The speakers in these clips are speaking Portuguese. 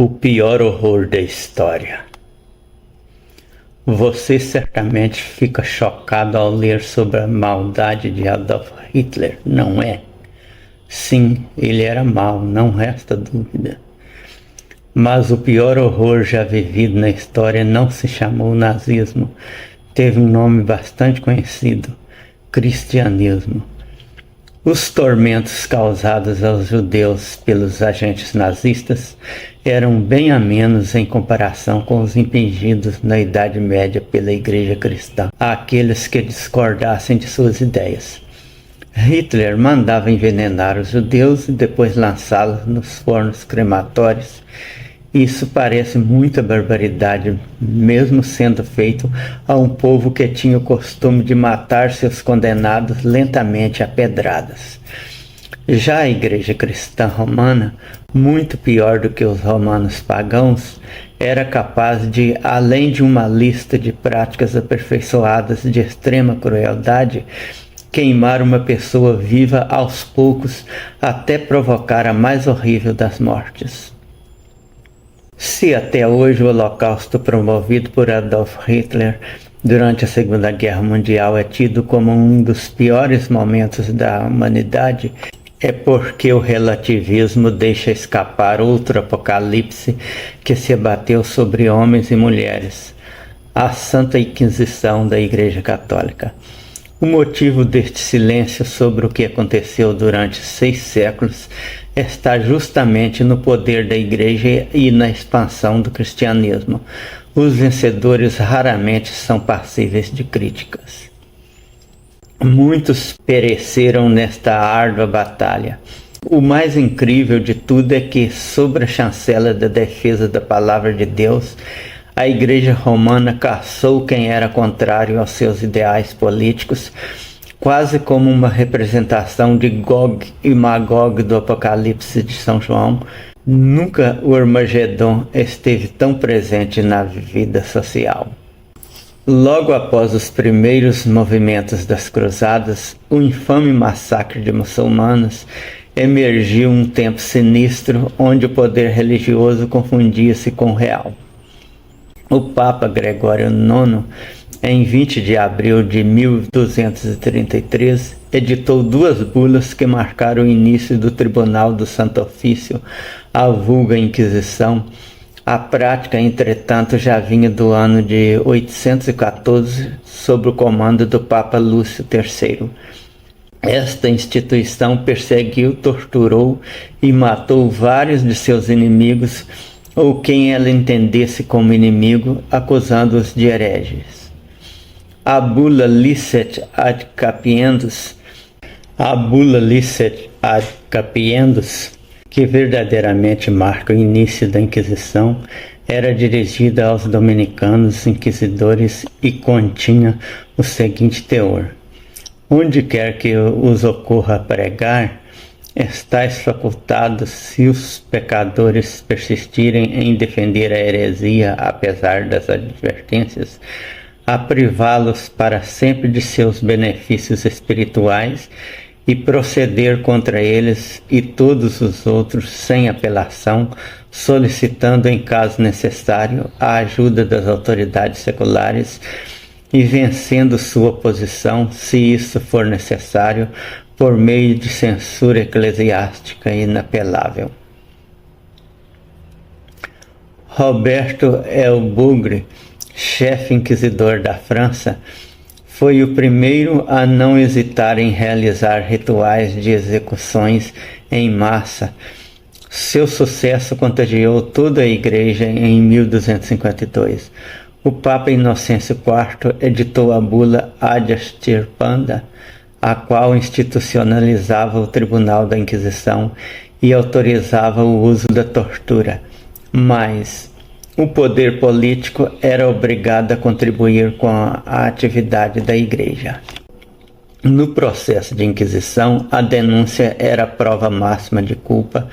O pior horror da história. Você certamente fica chocado ao ler sobre a maldade de Adolf Hitler, não é? Sim, ele era mau, não resta dúvida. Mas o pior horror já vivido na história não se chamou nazismo, teve um nome bastante conhecido: cristianismo. Os tormentos causados aos judeus pelos agentes nazistas eram bem a menos em comparação com os infligidos na Idade Média pela Igreja Cristã àqueles que discordassem de suas ideias. Hitler mandava envenenar os judeus e depois lançá-los nos fornos crematórios. Isso parece muita barbaridade, mesmo sendo feito a um povo que tinha o costume de matar seus condenados lentamente a pedradas. Já a Igreja Cristã Romana, muito pior do que os romanos pagãos, era capaz de, além de uma lista de práticas aperfeiçoadas de extrema crueldade, queimar uma pessoa viva aos poucos até provocar a mais horrível das mortes. Se até hoje o Holocausto promovido por Adolf Hitler durante a Segunda Guerra Mundial é tido como um dos piores momentos da humanidade, é porque o relativismo deixa escapar outro apocalipse que se abateu sobre homens e mulheres: a Santa Inquisição da Igreja Católica. O motivo deste silêncio sobre o que aconteceu durante 6 séculos está justamente no poder da Igreja e na expansão do cristianismo. Os vencedores raramente são passíveis de críticas. Muitos pereceram nesta árdua batalha. O mais incrível de tudo é que, sob a chancela da defesa da Palavra de Deus, a Igreja Romana caçou quem era contrário aos seus ideais políticos, quase como uma representação de Gog e Magog do Apocalipse de São João. Nunca o Armagedon esteve tão presente na vida social. Logo após os primeiros movimentos das Cruzadas, o infame massacre de muçulmanos, emergiu um tempo sinistro onde o poder religioso confundia-se com o real. O Papa Gregório IX, em 20 de abril de 1233, editou 2 bulas que marcaram o início do Tribunal do Santo Ofício, a vulga Inquisição. A prática, entretanto, já vinha do ano de 814, sob o comando do Papa Lúcio III. Esta instituição perseguiu, torturou e matou vários de seus inimigos, ou quem ela entendesse como inimigo, acusando-os de hereges. A bula Licet ad Capiendus, que verdadeiramente marca o início da Inquisição, era dirigida aos dominicanos inquisidores e continha o seguinte teor: onde quer que os ocorra pregar, estais facultados, se os pecadores persistirem em defender a heresia apesar das advertências, a privá-los para sempre de seus benefícios espirituais e proceder contra eles e todos os outros sem apelação, solicitando em caso necessário a ajuda das autoridades seculares e vencendo sua oposição, se isso for necessário, por meio de censura eclesiástica inapelável. Roberto El Bugre, chefe inquisidor da França, foi o primeiro a não hesitar em realizar rituais de execuções em massa. Seu sucesso contagiou toda a Igreja em 1252. O Papa Inocêncio IV editou a bula Ad Extirpanda, a qual institucionalizava o Tribunal da Inquisição e autorizava o uso da tortura. Mas o poder político era obrigado a contribuir com a atividade da Igreja. No processo de Inquisição, a denúncia era a prova máxima de culpa,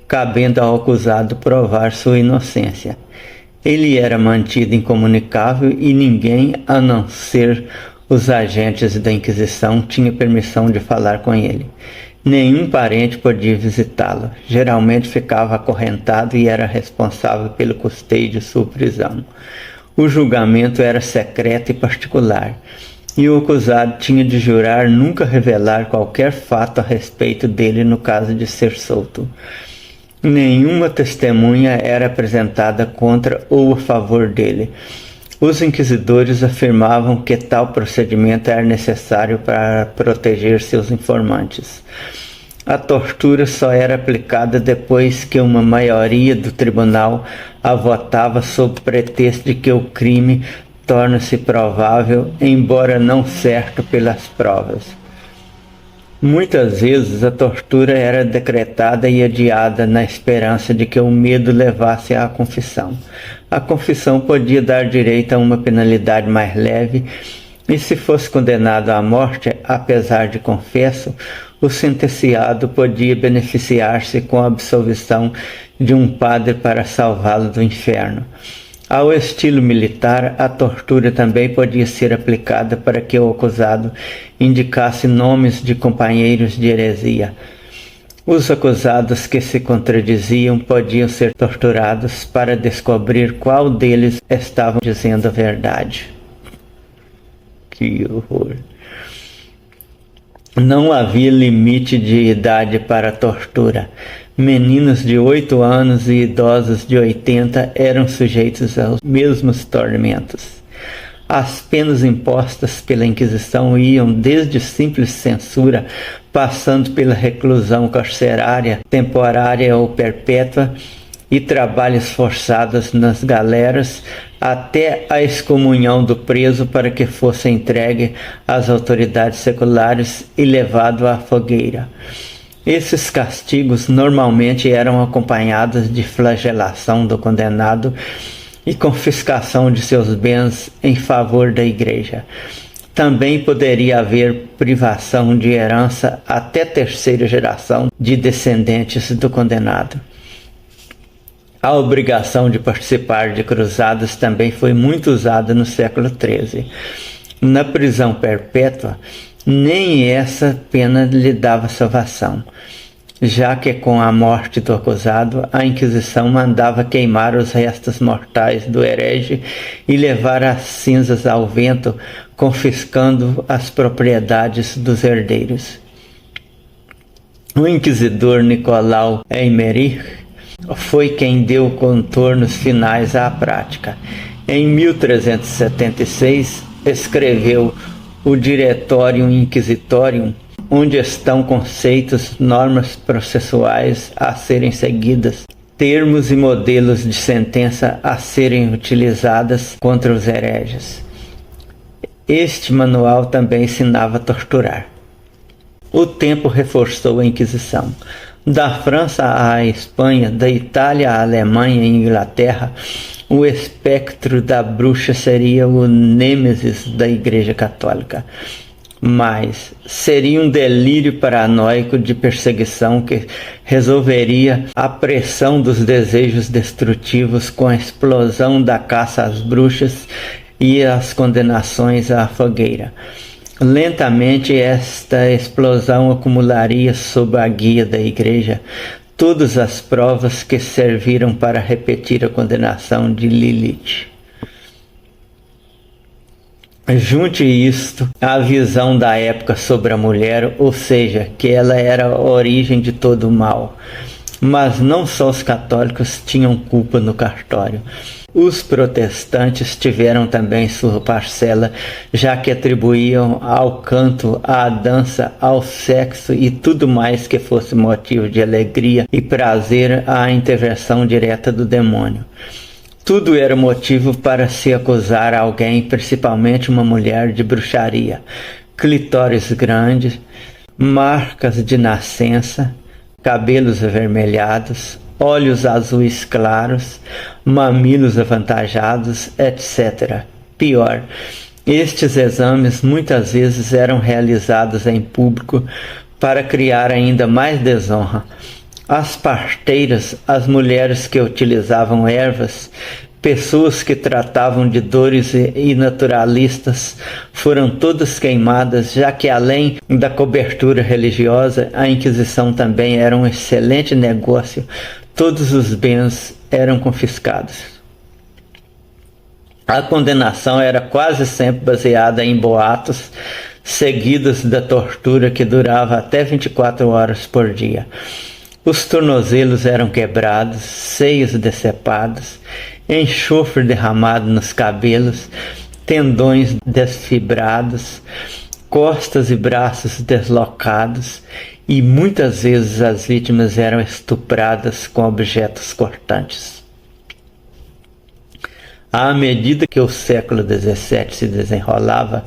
cabendo ao acusado provar sua inocência. Ele era mantido incomunicável e ninguém, a não ser os agentes da Inquisição tinham permissão de falar com ele. Nenhum parente podia visitá-lo. Geralmente ficava acorrentado e era responsável pelo custeio de sua prisão. O julgamento era secreto e particular, e o acusado tinha de jurar nunca revelar qualquer fato a respeito dele no caso de ser solto. Nenhuma testemunha era apresentada contra ou a favor dele. Os inquisidores afirmavam que tal procedimento era necessário para proteger seus informantes. A tortura só era aplicada depois que uma maioria do tribunal a votava sob pretexto de que o crime torna-se provável, embora não certo pelas provas. Muitas vezes a tortura era decretada e adiada na esperança de que o medo levasse à confissão. A confissão podia dar direito a uma penalidade mais leve, e se fosse condenado à morte, apesar de confesso, o sentenciado podia beneficiar-se com a absolvição de um padre para salvá-lo do inferno. Ao estilo militar, a tortura também podia ser aplicada para que o acusado indicasse nomes de companheiros de heresia. Os acusados que se contradiziam podiam ser torturados para descobrir qual deles estava dizendo a verdade. Que horror! Não havia limite de idade para a tortura. Meninos de 8 anos e idosos de 80 eram sujeitos aos mesmos tormentos. As penas impostas pela Inquisição iam desde simples censura, passando pela reclusão carcerária, temporária ou perpétua, e trabalhos forçados nas galeras, até a excomunhão do preso para que fosse entregue às autoridades seculares e levado à fogueira. Esses castigos normalmente eram acompanhados de flagelação do condenado e confiscação de seus bens em favor da Igreja. Também poderia haver privação de herança até terceira geração de descendentes do condenado. A obrigação de participar de cruzadas também foi muito usada no século XIII. Na prisão perpétua, nem essa pena lhe dava salvação, já que com a morte do acusado, a Inquisição mandava queimar os restos mortais do herege e levar as cinzas ao vento, confiscando as propriedades dos herdeiros. O inquisidor Nicolau Eymerich foi quem deu contornos finais à prática. Em 1376, escreveu o Directorium Inquisitorium, onde estão conceitos, normas processuais a serem seguidas, termos e modelos de sentença a serem utilizadas contra os hereges. Este manual também ensinava a torturar. O tempo reforçou a Inquisição. Da França à Espanha, da Itália à Alemanha e Inglaterra, o espectro da bruxa seria o nêmesis da Igreja Católica. Mas seria um delírio paranoico de perseguição que resolveria a pressão dos desejos destrutivos com a explosão da caça às bruxas e as condenações à fogueira. Lentamente esta explosão acumularia sob a guia da Igreja todas as provas que serviram para repetir a condenação de Lilith. Junte isto à visão da época sobre a mulher, ou seja, que ela era a origem de todo o mal. Mas não só os católicos tinham culpa no cartório. Os protestantes tiveram também sua parcela, já que atribuíam ao canto, à dança, ao sexo e tudo mais que fosse motivo de alegria e prazer à intervenção direta do demônio. Tudo era motivo para se acusar alguém, principalmente uma mulher, de bruxaria. Clitóris grandes, marcas de nascença, cabelos avermelhados, olhos azuis claros, mamilos avantajados, etc. Pior, estes exames muitas vezes eram realizados em público para criar ainda mais desonra. As parteiras, as mulheres que utilizavam ervas, Pessoas que tratavam de dores e naturalistas foram todas queimadas, já que além da cobertura religiosa, a Inquisição também era um excelente negócio. Todos os bens eram confiscados. A condenação era quase sempre baseada em boatos, seguidos da tortura que durava até 24 horas por dia. Os tornozelos eram quebrados, seios decepados, enxofre derramado nos cabelos, tendões desfibrados, costas e braços deslocados, e muitas vezes as vítimas eram estupradas com objetos cortantes. À medida que o século XVII se desenrolava,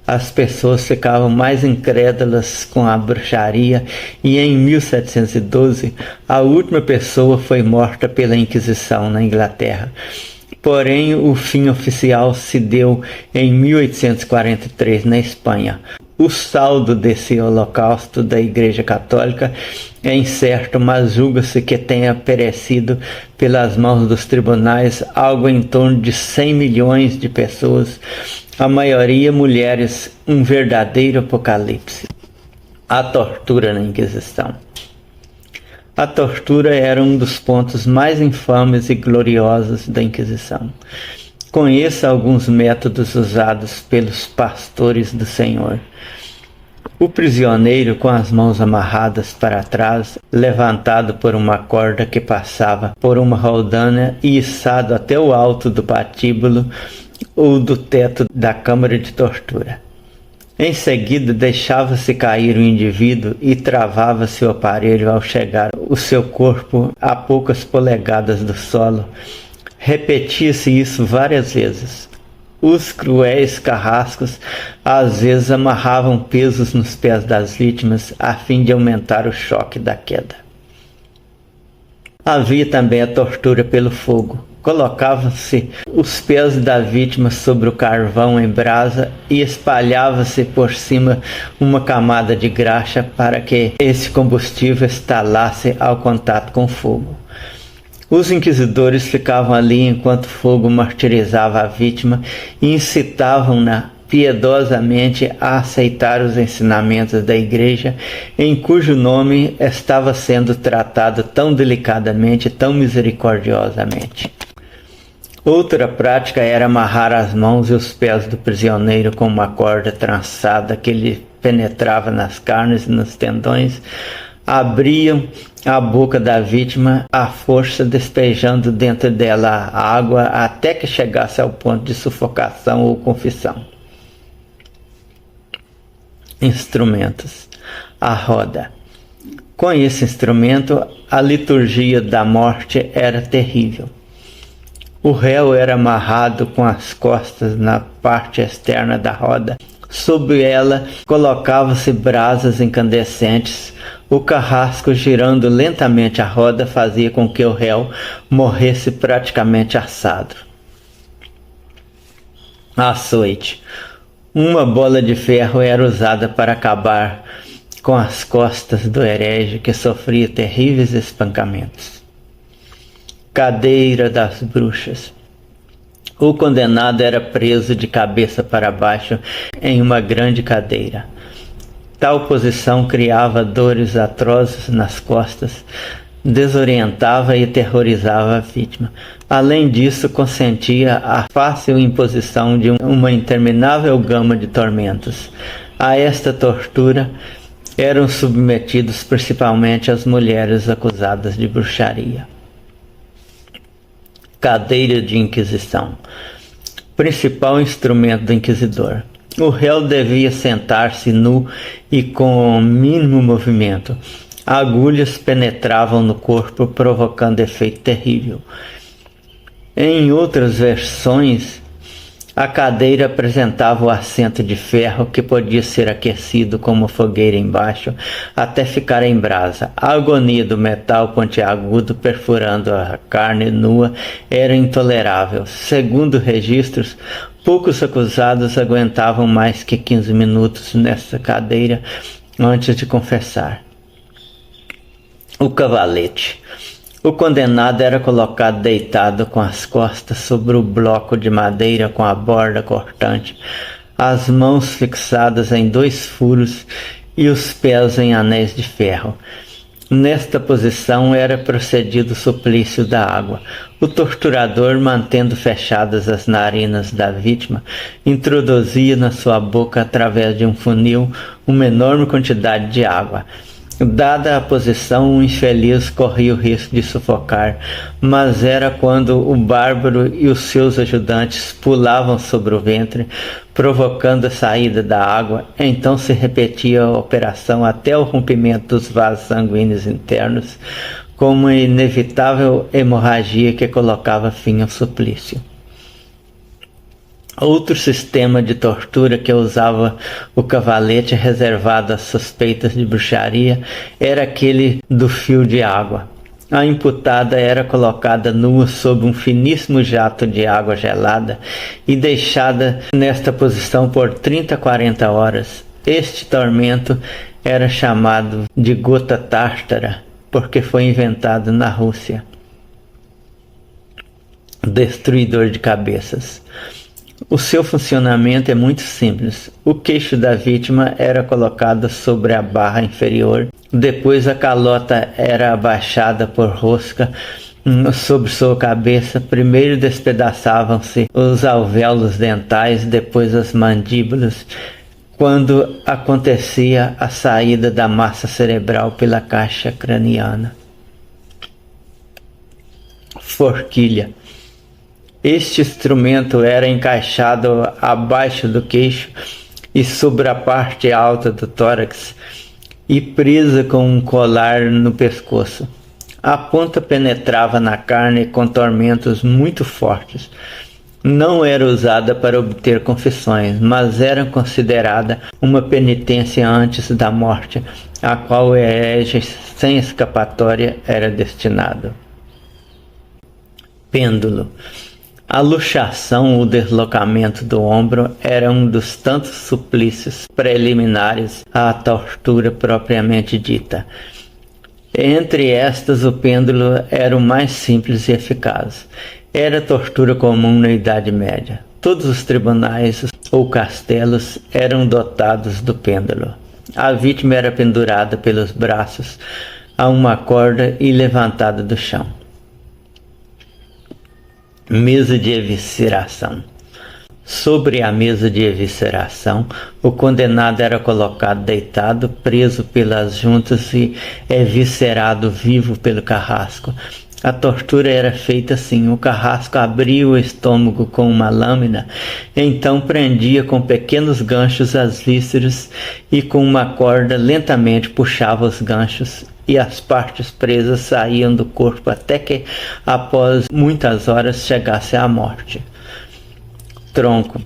as pessoas ficavam mais incrédulas com a bruxaria e em 1712 a última pessoa foi morta pela Inquisição na Inglaterra. Porém, o fim oficial se deu em 1843 na Espanha. O saldo desse holocausto da Igreja Católica é incerto, mas julga-se que tenha perecido pelas mãos dos tribunais algo em torno de 100 milhões de pessoas, a maioria mulheres, um verdadeiro apocalipse. A tortura na Inquisição. A tortura era um dos pontos mais infames e gloriosos da Inquisição. Conheça alguns métodos usados pelos pastores do Senhor. O prisioneiro, com as mãos amarradas para trás, levantado por uma corda que passava por uma roldana e içado até o alto do patíbulo ou do teto da câmara de tortura. Em seguida, deixava-se cair o indivíduo e travava-se o aparelho ao chegar o seu corpo a poucas polegadas do solo. Repetia-se isso várias vezes. Os cruéis carrascos às vezes amarravam pesos nos pés das vítimas a fim de aumentar o choque da queda. Havia também a tortura pelo fogo. Colocavam-se os pés da vítima sobre o carvão em brasa e espalhava-se por cima uma camada de graxa para que esse combustível estalasse ao contato com o fogo. Os inquisidores ficavam ali enquanto o fogo martirizava a vítima e incitavam-na piedosamente a aceitar os ensinamentos da igreja, em cujo nome estava sendo tratado tão delicadamente, tão misericordiosamente. Outra prática era amarrar as mãos e os pés do prisioneiro com uma corda trançada que lhe penetrava nas carnes e nos tendões. Abriam a boca da vítima à força, despejando dentro dela a água até que chegasse ao ponto de sufocação ou confissão. Instrumentos. A roda. Com esse instrumento, a liturgia da morte era terrível. O réu era amarrado com as costas na parte externa da roda. Sob ela colocava-se brasas incandescentes. O carrasco, girando lentamente a roda, fazia com que o réu morresse praticamente assado. Açoite. Uma bola de ferro era usada para acabar com as costas do herege, que sofria terríveis espancamentos. Cadeira das bruxas. O condenado era preso de cabeça para baixo em uma grande cadeira. Tal posição criava dores atrozes nas costas, desorientava e aterrorizava a vítima. Além disso, consentia a fácil imposição de uma interminável gama de tormentos. A esta tortura eram submetidos principalmente as mulheres acusadas de bruxaria. Cadeira de inquisição. Principal instrumento do inquisidor. O réu devia sentar-se nu e com o mínimo movimento. Agulhas penetravam no corpo, provocando efeito terrível. Em outras versões, a cadeira apresentava o assento de ferro que podia ser aquecido com uma fogueira embaixo até ficar em brasa. A agonia do metal pontiagudo perfurando a carne nua era intolerável. Segundo registros, poucos acusados aguentavam mais que 15 minutos nessa cadeira antes de confessar. O cavalete. O condenado era colocado deitado com as costas sobre o bloco de madeira com a borda cortante, as mãos fixadas em 2 furos e os pés em anéis de ferro. Nesta posição era procedido o suplício da água. O torturador, mantendo fechadas as narinas da vítima, introduzia na sua boca, através de um funil, uma enorme quantidade de água. Dada a posição, o infeliz corria o risco de sufocar, mas era quando o bárbaro e os seus ajudantes pulavam sobre o ventre, provocando a saída da água. Então se repetia a operação até o rompimento dos vasos sanguíneos internos, com uma inevitável hemorragia que colocava fim ao suplício. Outro sistema de tortura que usava o cavalete reservado às suspeitas de bruxaria era aquele do fio de água. A imputada era colocada nua sob um finíssimo jato de água gelada e deixada nesta posição por 30 a 40 horas. Este tormento era chamado de gota tártara, porque foi inventado na Rússia. Destruidor de cabeças. O seu funcionamento é muito simples. O queixo da vítima era colocado sobre a barra inferior, depois a calota era abaixada por rosca sobre sua cabeça. Primeiro despedaçavam-se os alvéolos dentais, depois as mandíbulas, quando acontecia a saída da massa cerebral pela caixa craniana. Forquilha. Este instrumento era encaixado abaixo do queixo e sobre a parte alta do tórax e presa com um colar no pescoço. A ponta penetrava na carne com tormentos muito fortes. Não era usada para obter confissões, mas era considerada uma penitência antes da morte, a qual o herege sem escapatória era destinado. Pêndulo. A luxação ou deslocamento do ombro era um dos tantos suplícios preliminares à tortura propriamente dita. Entre estas, o pêndulo era o mais simples e eficaz. Era tortura comum na Idade Média. Todos os tribunais ou castelos eram dotados do pêndulo. A vítima era pendurada pelos braços a uma corda e levantada do chão. Mesa de evisceração. Sobre a mesa de evisceração, o condenado era colocado deitado, preso pelas juntas e eviscerado vivo pelo carrasco. A tortura era feita assim: o carrasco abria o estômago com uma lâmina, então prendia com pequenos ganchos as vísceras e com uma corda lentamente puxava os ganchos, e as partes presas saíam do corpo até que, após muitas horas, chegasse à morte. Tronco.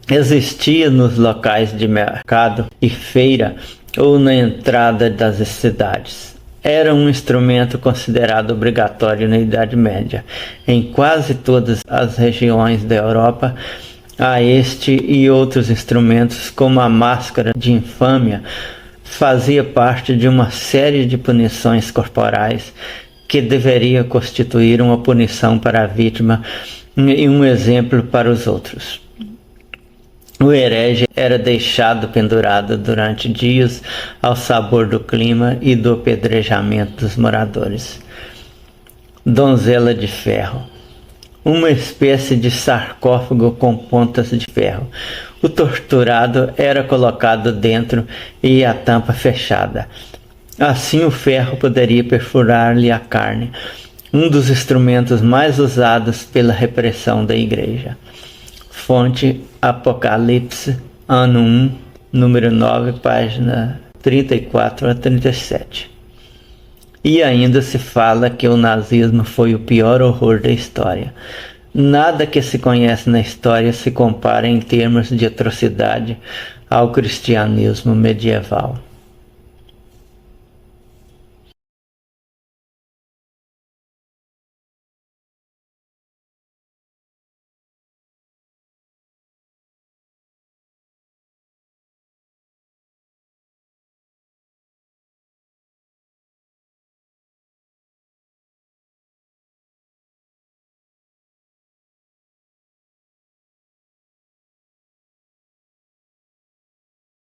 Existia nos locais de mercado e feira ou na entrada das cidades. Era um instrumento considerado obrigatório na Idade Média. Em quase todas as regiões da Europa, há este e outros instrumentos, como a máscara de infâmia, fazia parte de uma série de punições corporais que deveria constituir uma punição para a vítima e um exemplo para os outros. O herege era deixado pendurado durante dias ao sabor do clima e do apedrejamento dos moradores. Donzela de ferro. Uma espécie de sarcófago com pontas de ferro. O torturado era colocado dentro e a tampa fechada. Assim o ferro poderia perfurar-lhe a carne, um dos instrumentos mais usados pela repressão da Igreja. Fonte Apocalipse, ano 1, número 9, página 34 a 37. E ainda se fala que o nazismo foi o pior horror da história. Nada que se conhece na história se compara em termos de atrocidade ao cristianismo medieval.